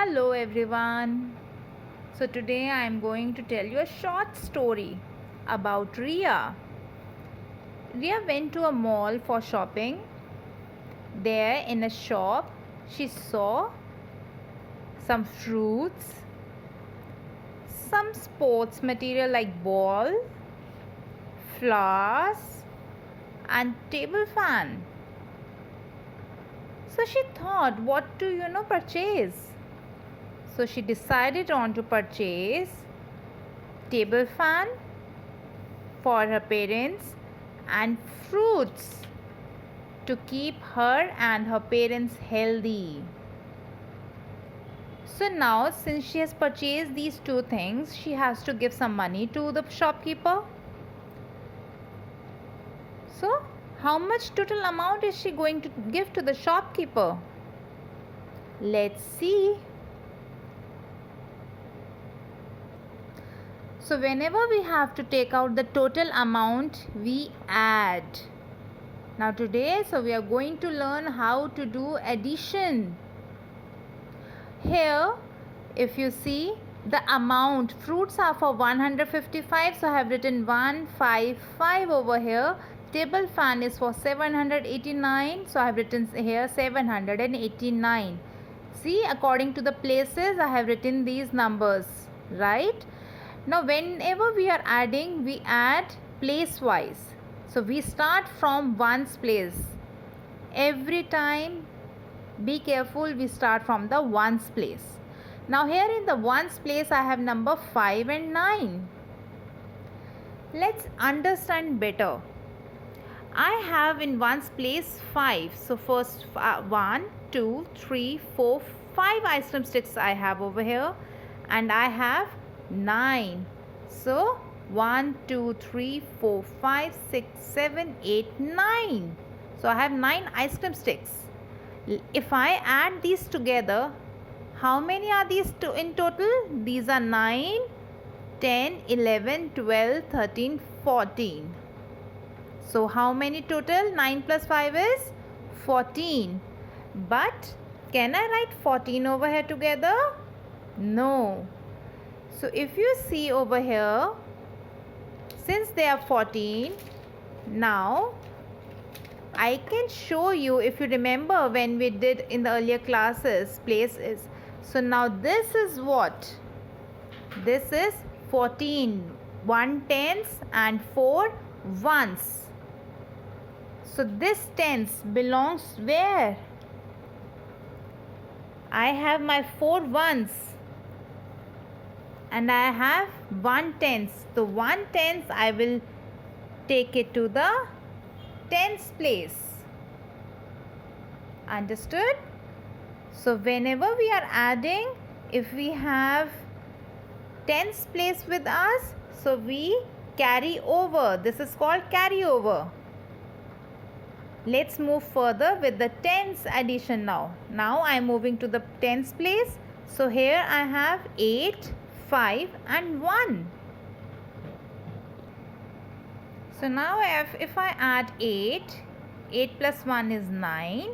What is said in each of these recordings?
Hello everyone. So today I am going to tell you a short story about Ria. Ria went to a mall for shopping. There in a shop she saw some fruits, some sports material like ball, flowers and table fan. So she thought what to purchase. So she decided on to purchase table fan for her parents and fruits to keep her and her parents healthy. So now since she has purchased these two things, she has to give some money to the shopkeeper. So how much total amount is she going to give to the shopkeeper? Let's see. So whenever we have to take out the total amount, we add. Now today, we are going to learn how to do addition. Here, if you see the amount, fruits are for 155, so I have written 155 over here. Table fan is for 789, so I have written here 789. See, according to the places, I have written these numbers, right? Now whenever we are adding, we add place wise. So we start from ones place. Every time be careful, we start from the ones place. Now here in the ones place I have number 5 and 9. Let's understand better. I have in ones place 5. So first 1, 2, 3, 4, 5 ice cream sticks I have over here, and I have 9. So 1, 2, 3, 4, 5, 6, 7, 8, 9. So I have 9 ice cream sticks. If I add these together, how many are these in total? These are 9, 10, 11, 12, 13, 14. So how many total? 9 plus 5 is 14. But can I write 14 over here together? No. So if you see over here, since they are 14, now I can show you, if you remember when we did in the earlier classes, places. So now this is what? This is 14, 1 tens and 4 ones. So this tens belongs where? I have my 4 ones. And I have 1 tens. So 1 tens I will take it to the tens place. Understood? So whenever we are adding, if we have tens place with us, so we carry over. This is called carry over. Let's move further with the tens addition now. Now I am moving to the tens place. So here I have 8, 5 and 1. So now if I add 8, 8 plus 1 is 9,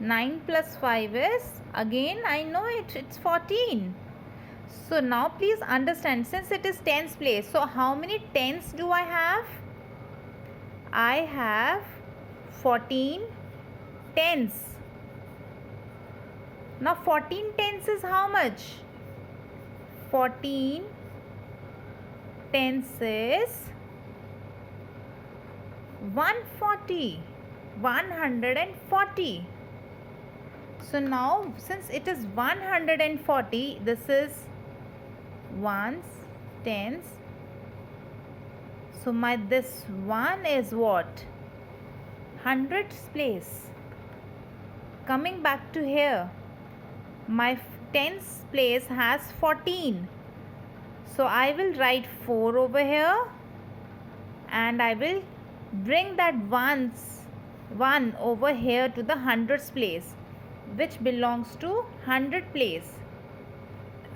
9 plus 5 is, again I know it's 14. So now please understand, since it is tens place, so how many tens do I have? I have 14 tens. Now 14 tens is how much? 14 tens is 140. 140. So now since it is 140, this is ones, tens. So this one is what? Hundreds place. Coming back to here, my tens place has 14. So I will write 4 over here, and I will bring that one over here to the hundreds place, which belongs to 100 place.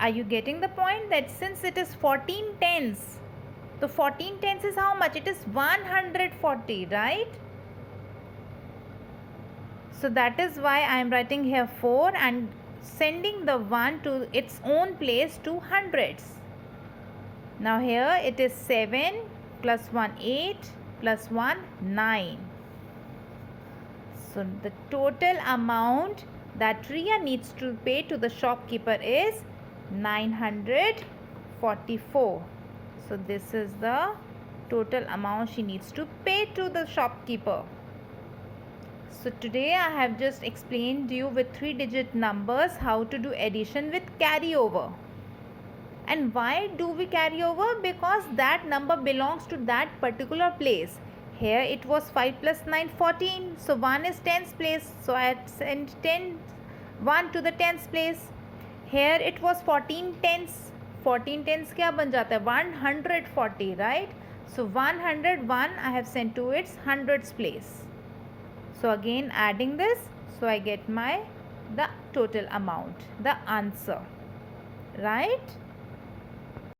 Are you getting the point? That since it is 14 tens, the 14 tens is how much? It is 140, right? So that is why I am writing here 4, and sending the 1 to its own place to hundreds. Now here it is 7 plus 1 8 plus 1 9. So the total amount that Ria needs to pay to the shopkeeper is 944. So this is the total amount she needs to pay to the shopkeeper. So today I have just explained you with 3-digit numbers how to do addition with carryover. And why do we carry over? Because that number belongs to that particular place. Here it was 5 plus 9 14. So 1 is 10th place. So I sent 1 to the 10th place. Here it was 14 tenths. 14 tenths क्या बन जाता है? 140, right? So 101 I have sent to its hundreds place. So again adding this, so I get the total amount, the answer, right?